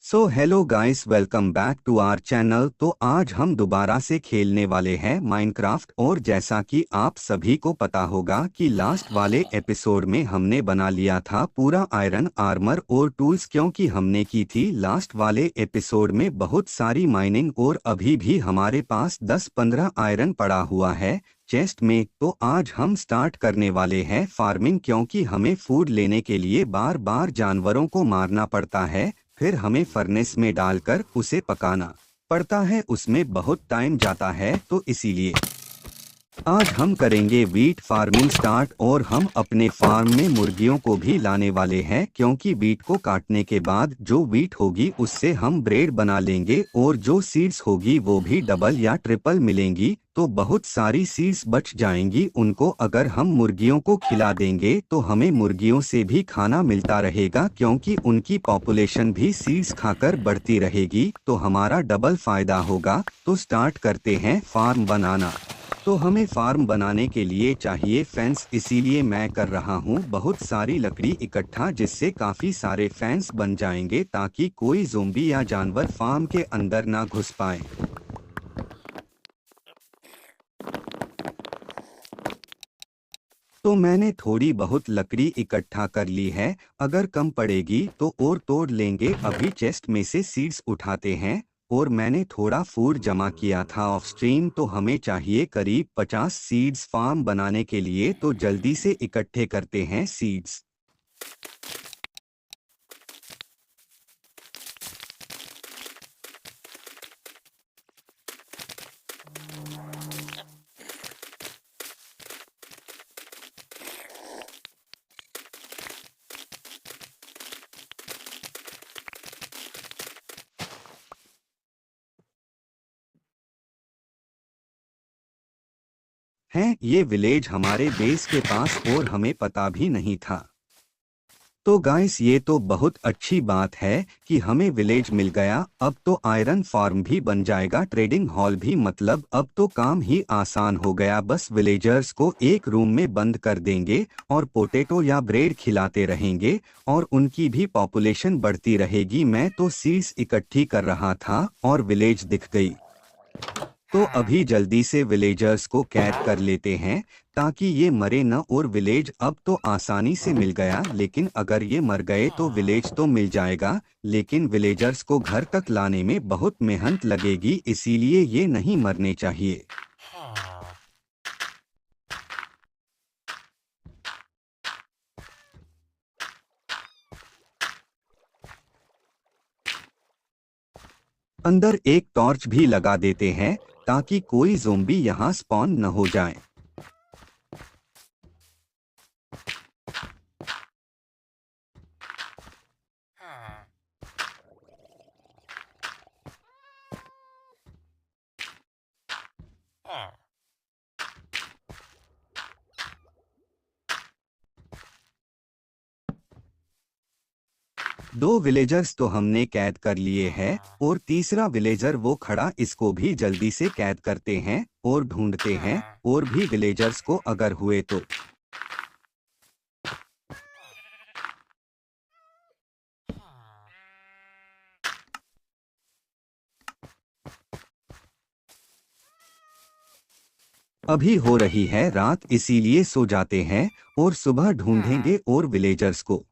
So hello guys, welcome back to our channel. तो आज हम दोबारा से खेलने वाले हैं माइनक्राफ्ट। और जैसा कि आप सभी को पता होगा कि लास्ट वाले एपिसोड में हमने बना लिया था पूरा आयरन आर्मर और टूल्स, क्योंकि हमने की थी लास्ट वाले एपिसोड में बहुत सारी माइनिंग और अभी भी हमारे पास 10-15 आयरन पड़ा हुआ है चेस्ट में। तो आज हम स्टार्ट करने वाले हैं फार्मिंग, क्योंकि हमें फूड लेने के लिए बार बार जानवरों को मारना पड़ता है, फिर हमें फर्नेस में डालकर उसे पकाना पड़ता है, उसमें बहुत टाइम जाता है। तो इसीलिए आज हम करेंगे वीट फार्मिंग स्टार्ट। और हम अपने फार्म में मुर्गियों को भी लाने वाले हैं, क्योंकि वीट को काटने के बाद जो वीट होगी उससे हम ब्रेड बना लेंगे और जो सीड्स होगी वो भी डबल या ट्रिपल मिलेंगी। तो बहुत सारी सीड्स बच जाएंगी, उनको अगर हम मुर्गियों को खिला देंगे तो हमें मुर्गियों से भी खाना मिलता रहेगा, क्योंकि उनकी पॉपुलेशन भी सीड्स खाकर बढ़ती रहेगी, तो हमारा डबल फायदा होगा। तो स्टार्ट करते हैं फार्म बनाना। तो हमें फार्म बनाने के लिए चाहिए फेंस, इसीलिए मैं कर रहा हूँ बहुत सारी लकड़ी इकट्ठा, जिससे काफी सारे फेंस बन जाएंगे ताकि कोई ज़ोंबी या जानवर फार्म के अंदर ना घुस पाए। तो मैंने थोड़ी बहुत लकड़ी इकट्ठा कर ली है, अगर कम पड़ेगी तो और तोड़ लेंगे। अभी चेस्ट में से सीड्स उठाते हैं। और मैंने थोड़ा फूड जमा किया था ऑफ स्ट्रीम, तो हमें चाहिए करीब 50 सीड्स फार्म बनाने के लिए। तो जल्दी से इकट्ठे करते हैं सीड्स। हैं, ये विलेज हमारे बेस के पास और हमें पता भी नहीं था। तो गाइस, ये तो बहुत अच्छी बात है कि हमें विलेज मिल गया। अब तो आयरन फार्म भी बन जाएगा, ट्रेडिंग हॉल भी, मतलब अब तो काम ही आसान हो गया। बस विलेजर्स को एक रूम में बंद कर देंगे और पोटैटो या ब्रेड खिलाते रहेंगे और उनकी भी पॉपुलेशन बढ़ती रहेगी। मैं तो सीड्स इकट्ठी कर रहा था और विलेज दिख गई। तो अभी जल्दी से विलेजर्स को कैद कर लेते हैं ताकि ये मरे न। और विलेज अब तो आसानी से मिल गया, लेकिन अगर ये मर गए तो विलेज तो मिल जाएगा, लेकिन विलेजर्स को घर तक लाने में बहुत मेहनत लगेगी, इसीलिए ये नहीं मरने चाहिए। अंदर एक टॉर्च भी लगा देते हैं ताकि कोई ज़ोंबी यहाँ स्पॉन न हो जाए। दो विलेजर्स तो हमने कैद कर लिए हैं और तीसरा विलेजर वो खड़ा, इसको भी जल्दी से कैद करते हैं और ढूंढते हैं और भी विलेजर्स को अगर हुए तो। अभी हो रही है रात, इसीलिए सो जाते हैं और सुबह ढूंढेंगे और विलेजर्स को।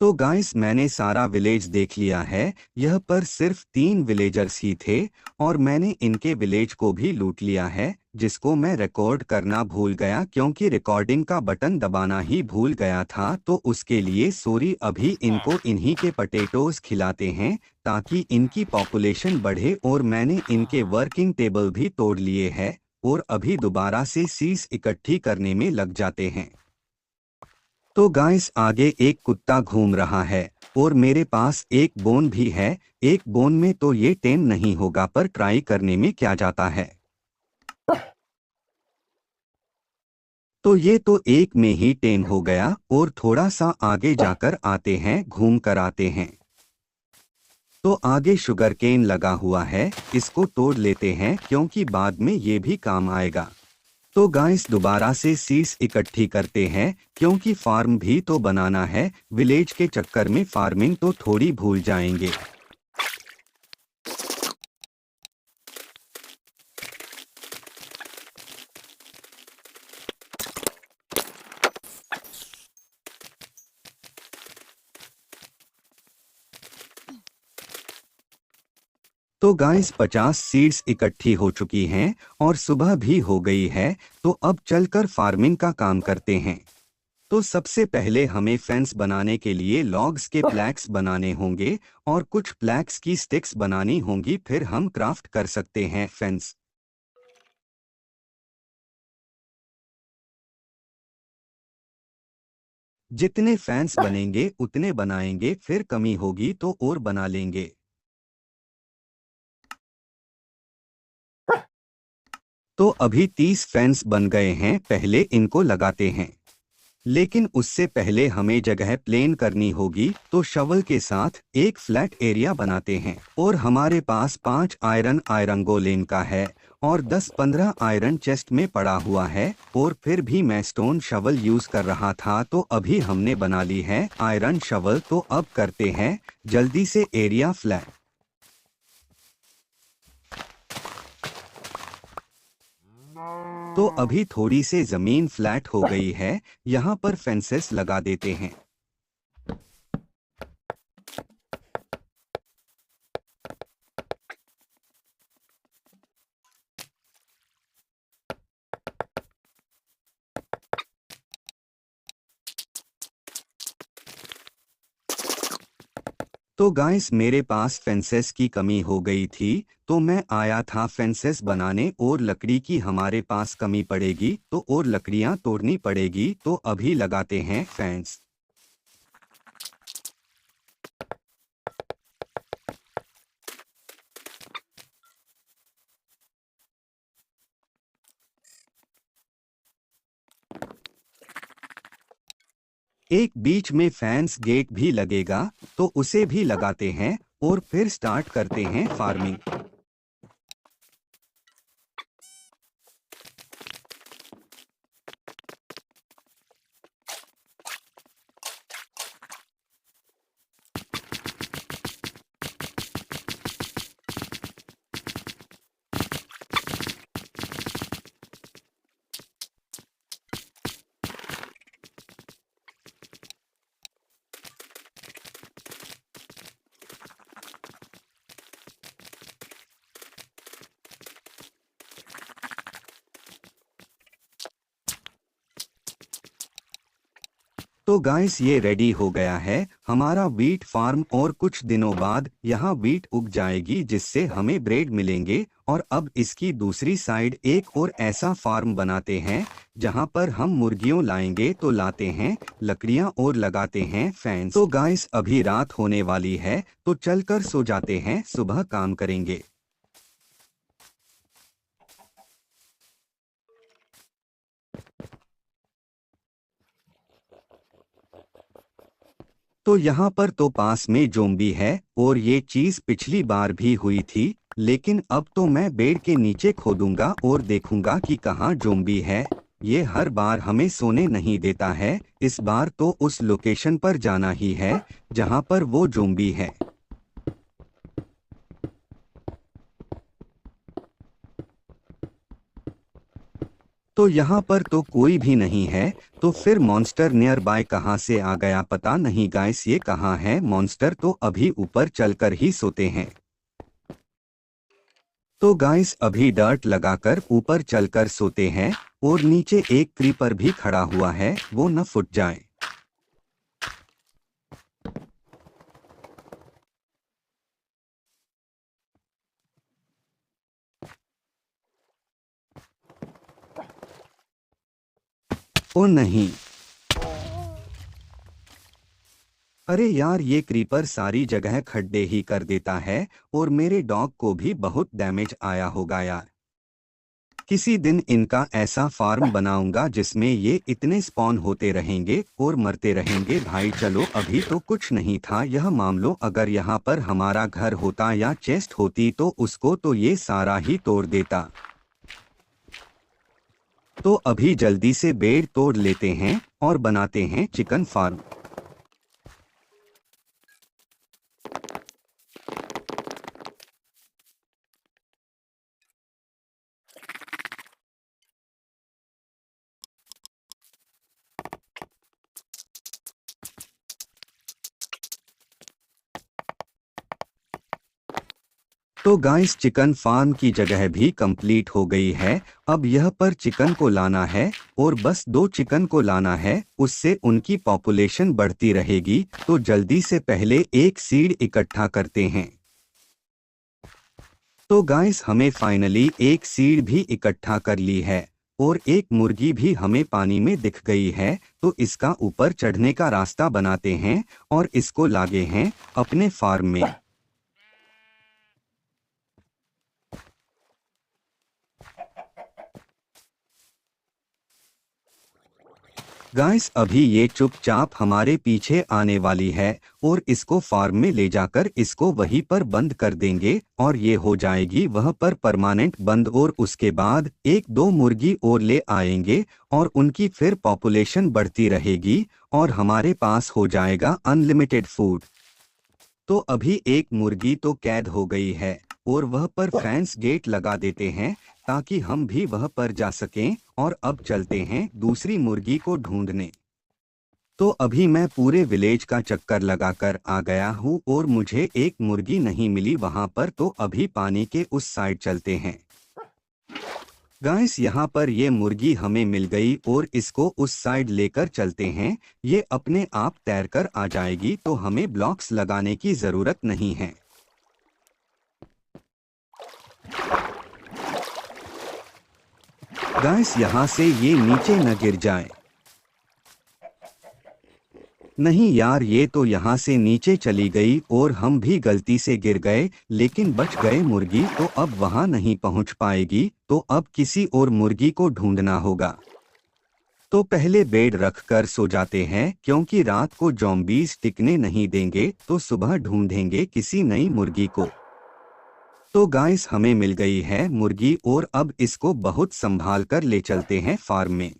तो गाइस, मैंने सारा विलेज देख लिया है, यह पर सिर्फ 3 विलेजर्स ही थे और मैंने इनके विलेज को भी लूट लिया है, जिसको मैं रिकॉर्ड करना भूल गया, क्योंकि रिकॉर्डिंग का बटन दबाना ही भूल गया था। तो उसके लिए सॉरी। अभी इनको इन्हीं के पटेटोज खिलाते हैं ताकि इनकी पॉपुलेशन बढ़े। और मैंने इनके वर्किंग टेबल भी तोड़ लिए हैं और अभी दोबारा से सीड्स इकट्ठी करने में लग जाते हैं। तो गाइस, आगे एक कुत्ता घूम रहा है और मेरे पास एक बोन भी है। एक बोन में तो ये टेम नहीं होगा, पर ट्राई करने में क्या जाता है। तो ये तो एक में ही टेम हो गया और थोड़ा सा आगे जाकर आते हैं, घूम कर आते हैं। तो आगे शुगर केन लगा हुआ है, इसको तोड़ लेते हैं क्योंकि बाद में ये भी काम आएगा। तो गाइस दोबारा से सीड्स इकट्ठी करते हैं, क्योंकि फार्म भी तो बनाना है। विलेज के चक्कर में फार्मिंग तो थोड़ी भूल जाएंगे। तो गाइस 50 सीड्स इकट्ठी हो चुकी हैं और सुबह भी हो गई है। तो अब चलकर फार्मिंग का काम करते हैं। तो सबसे पहले हमें फेंस बनाने के लिए लॉग्स के प्लैक्स बनाने होंगे और कुछ प्लैक्स की स्टिक्स बनानी होंगी, फिर हम क्राफ्ट कर सकते हैं फेंस। जितने फैंस बनेंगे उतने बनाएंगे, फिर कमी होगी तो और बना लेंगे। तो अभी 30 फैंस बन गए हैं, पहले इनको लगाते हैं। लेकिन उससे पहले हमें जगह प्लेन करनी होगी, तो शवल के साथ एक फ्लैट एरिया बनाते हैं। और हमारे पास 5 आयरन गोलेन का है और 10-15 आयरन चेस्ट में पड़ा हुआ है। और फिर भी मैं स्टोन शवल यूज कर रहा था, तो अभी हमने बना ली है आयरन शवल। तो अब करते हैं जल्दी से एरिया फ्लैट। तो अभी थोड़ी से जमीन फ्लैट हो गई है, यहाँ पर फेंसेस लगा देते हैं। तो गाइस मेरे पास फेंसेस की कमी हो गई थी, तो मैं आया था फेंसेस बनाने। और लकड़ी की हमारे पास कमी पड़ेगी, तो और लकड़ियां तोड़नी पड़ेगी। तो अभी लगाते हैं फेंस। एक बीच में फैंस गेट भी लगेगा, तो उसे भी लगाते हैं और फिर स्टार्ट करते हैं फार्मिंग। तो गाइस ये रेडी हो गया है हमारा वीट फार्म। और कुछ दिनों बाद यहाँ वीट उग जाएगी, जिससे हमें ब्रेड मिलेंगे। और अब इसकी दूसरी साइड एक और ऐसा फार्म बनाते हैं, जहाँ पर हम मुर्गियों लाएंगे। तो लाते हैं लकड़ियाँ और लगाते हैं फैंस। तो गाइस अभी रात होने वाली है, तो चलकर सो जाते हैं, सुबह काम करेंगे। तो यहाँ पर तो पास में ज़ोंबी है, और ये चीज़ पिछली बार भी हुई थी। लेकिन अब तो मैं बेड के नीचे खोदूंगा और देखूंगा कि कहाँ ज़ोंबी है। ये हर बार हमें सोने नहीं देता है, इस बार तो उस लोकेशन पर जाना ही है जहाँ पर वो ज़ोंबी है। तो यहाँ पर तो कोई भी नहीं है, तो फिर मॉन्स्टर नियर बाय कहाँ से आ गया पता नहीं। गाइस ये कहाँ है मॉन्स्टर, तो अभी ऊपर चलकर ही सोते हैं। तो गाइस अभी डर्ट लगाकर ऊपर चलकर सोते हैं। और नीचे एक क्रीपर भी खड़ा हुआ है, वो न फुट जाए। ओ नहीं, अरे यार ये क्रीपर सारी जगह खड्डे ही कर देता है, और मेरे डॉग को भी बहुत डैमेज आया होगा यार। किसी दिन इनका ऐसा फार्म बनाऊंगा जिसमें ये इतने स्पॉन होते रहेंगे और मरते रहेंगे। भाई चलो, अभी तो कुछ नहीं था यह मामलो। अगर यहाँ पर हमारा घर होता या चेस्ट होती, तो उसको तो ये सारा ही तोड़ देता। तो अभी जल्दी से बेड तोड़ लेते हैं और बनाते हैं चिकन फार्म। तो गाइस चिकन फार्म की जगह भी कंप्लीट हो गई है। अब यह पर चिकन को लाना है और बस 2 चिकन को लाना है, उससे उनकी पॉपुलेशन बढ़ती रहेगी। तो जल्दी से पहले एक सीड इकट्ठा करते हैं। तो गाइस हमें फाइनली एक सीड भी इकट्ठा कर ली है और एक मुर्गी भी हमें पानी में दिख गई है। तो इसका ऊपर चढ़ने का रास्ता बनाते हैं और इसको लागे हैं अपने फार्म में। गाइस अभी ये चुपचाप हमारे पीछे आने वाली है और इसको फार्म में ले जाकर इसको वहीं पर बंद कर देंगे और ये हो जाएगी वह पर परमानेंट बंद। और उसके बाद 1-2 मुर्गी और ले आएंगे और उनकी फिर पॉपुलेशन बढ़ती रहेगी और हमारे पास हो जाएगा अनलिमिटेड फूड। तो अभी एक मुर्गी तो कैद हो गई है और वह पर फेंस गेट लगा देते हैं ताकि हम भी वह पर जा सकें। और अब चलते हैं दूसरी मुर्गी को ढूंढने। तो अभी मैं पूरे विलेज का चक्कर लगाकर आ गया हूँ और मुझे एक मुर्गी नहीं मिली वहां पर। तो अभी पानी के उस साइड चलते हैं। गाइस यहाँ पर ये मुर्गी हमें मिल गई और इसको उस साइड लेकर चलते हैं। ये अपने आप तैरकर आ जाएगी तो हमें ब्लॉक्स लगाने की जरूरत नहीं है। गाइस यहाँ से ये नीचे न गिर जाए। नहीं यार, ये तो यहाँ से नीचे चली गई और हम भी गलती से गिर गए, लेकिन बच गए मुर्गी। तो अब वहाँ नहीं पहुँच पाएगी, तो अब किसी और मुर्गी को ढूंढना होगा। तो पहले बेड रख कर सो जाते हैं क्योंकि रात को ज़ॉम्बीज़ टिकने नहीं देंगे। तो सुबह ढूंढेंगे किसी नई मुर्गी को। तो गाइस हमें मिल गई है मुर्गी और अब इसको बहुत संभाल कर ले चलते हैं फार्म में।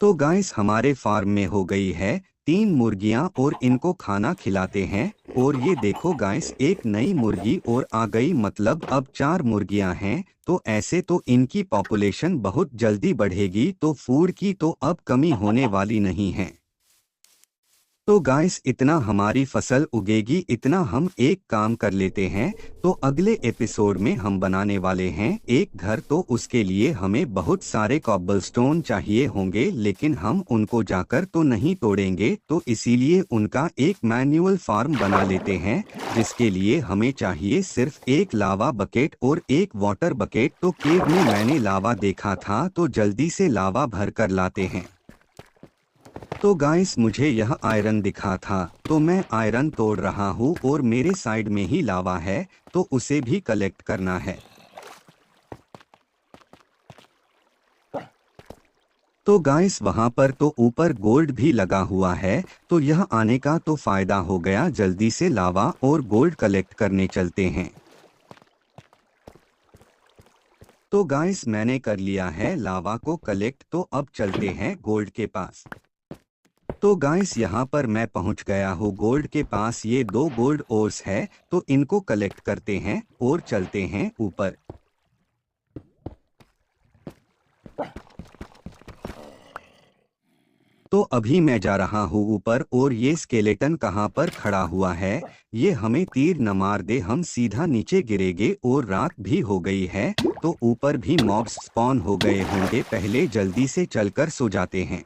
तो गाइस हमारे फार्म में हो गई है 3 मुर्गियां और इनको खाना खिलाते हैं। और ये देखो गाइस एक नई मुर्गी और आ गई, मतलब अब 4 मुर्गियां हैं। तो ऐसे तो इनकी पॉपुलेशन बहुत जल्दी बढ़ेगी, तो फूड की तो अब कमी होने वाली नहीं है। तो गाइस इतना हमारी फसल उगेगी, इतना हम एक काम कर लेते हैं। तो अगले एपिसोड में हम बनाने वाले हैं एक घर। तो उसके लिए हमें बहुत सारे कॉबलस्टोन चाहिए होंगे, लेकिन हम उनको जाकर तो नहीं तोड़ेंगे। तो इसीलिए उनका एक मैनुअल फार्म बना लेते हैं, जिसके लिए हमें चाहिए सिर्फ एक लावा बकेट और एक वाटर बकेट। तो केव में मैंने लावा देखा था, तो जल्दी से लावा भर कर लाते हैं। तो गाइस मुझे यह आयरन दिखा था, तो मैं आयरन तोड़ रहा हूँ और मेरे साइड में ही लावा है, तो उसे भी कलेक्ट करना है। तो गाइस वहां पर तो ऊपर गोल्ड भी लगा हुआ है, तो यह आने का तो फायदा हो गया। जल्दी से लावा और गोल्ड कलेक्ट करने चलते हैं। तो गाइस मैंने कर लिया है लावा को कलेक्ट, तो अब चलते हैं गोल्ड के पास। तो गाइस यहाँ पर मैं पहुँच गया हूँ गोल्ड के पास। ये 2 गोल्ड ओर्स है, तो इनको कलेक्ट करते हैं और चलते हैं ऊपर। तो अभी मैं जा रहा हूँ ऊपर और ये स्केलेटन कहाँ पर खड़ा हुआ है। ये हमें तीर न मार दे, हम सीधा नीचे गिरेंगे। और रात भी हो गई है, तो ऊपर भी मॉब्स स्पॉन हो गए होंगे। पहले जल्दी से चलकर सो जाते हैं।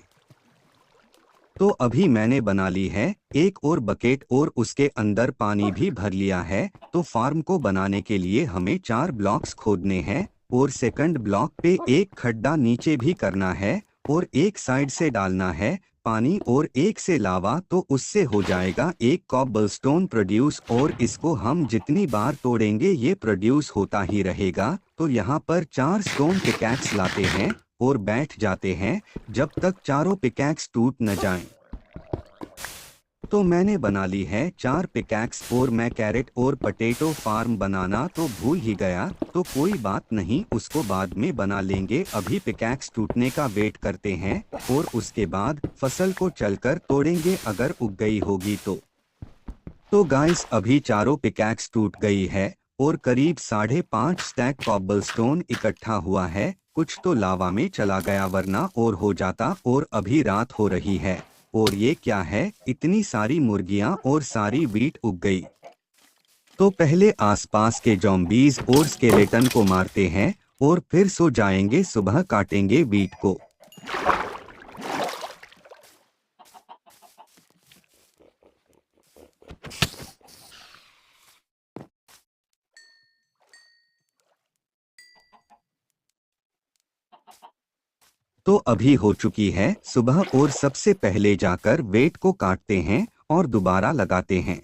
तो अभी मैंने बना ली है एक और बकेट और उसके अंदर पानी भी भर लिया है। तो फार्म को बनाने के लिए हमें 4 ब्लॉक्स खोदने हैं और सेकंड ब्लॉक पे एक खड्डा नीचे भी करना है और एक साइड से डालना है। पानी और 1 से लावा, तो उससे हो जाएगा 1 कॉबलस्टोन प्रोड्यूस। और इसको हम जितनी बार तोड़ेंगे ये प्रोड्यूस होता ही रहेगा। तो यहाँ पर 4 स्टोन पिकैक्स लाते हैं और बैठ जाते हैं जब तक चारों पिकैक्स टूट न जाएं। तो मैंने बना ली है 4 पिकैक्स और मैं कैरेट और पटेटो फार्म बनाना तो भूल ही गया। तो कोई बात नहीं, उसको बाद में बना लेंगे। अभी पिकैक्स टूटने का वेट करते हैं और उसके बाद फसल को चलकर तोड़ेंगे अगर उग गई होगी तो। तो गाइस अभी चारों पिकैक्स टूट गई है और करीब 5.5 स्टैक कॉबलस्टोन इकट्ठा हुआ है। कुछ तो लावा में चला गया वरना और हो जाता। और अभी रात हो रही है और ये क्या है, इतनी सारी मुर्गियां और सारी वीट उग गई। तो पहले आसपास के जॉम्बीज और स्केलेटन को मारते हैं और फिर सो जाएंगे, सुबह काटेंगे वीट को। तो अभी हो चुकी है सुबह और सबसे पहले जाकर वेट को काटते हैं और दोबारा लगाते हैं।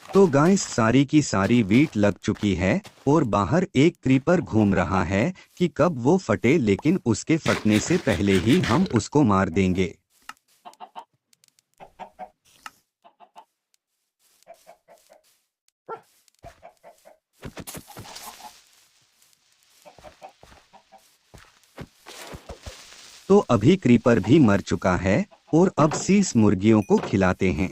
तो गाइस सारी की सारी वीट लग चुकी है और बाहर एक क्रीपर घूम रहा है कि कब वो फटे, लेकिन उसके फटने से पहले ही हम उसको मार देंगे। तो अभी क्रीपर भी मर चुका है और अब 30 मुर्गियों को खिलाते हैं।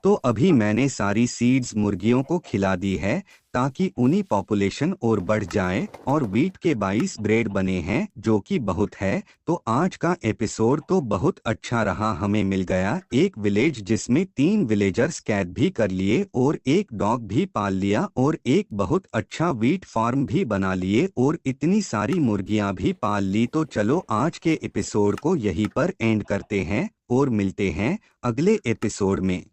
तो अभी मैंने सारी सीड्स मुर्गियों को खिला दी है ताकि उन्हीं पॉपुलेशन और बढ़ जाए और वीट के 22 ब्रेड बने हैं जो कि बहुत है। तो आज का एपिसोड तो बहुत अच्छा रहा, हमें मिल गया एक विलेज जिसमें 3 विलेजर्स कैद भी कर लिए और एक डॉग भी पाल लिया और एक बहुत अच्छा वीट फार्म भी बना लिए और इतनी सारी मुर्गियां भी पाल ली। तो चलो आज के एपिसोड को यहीं पर एंड करते हैं और मिलते हैं अगले एपिसोड में।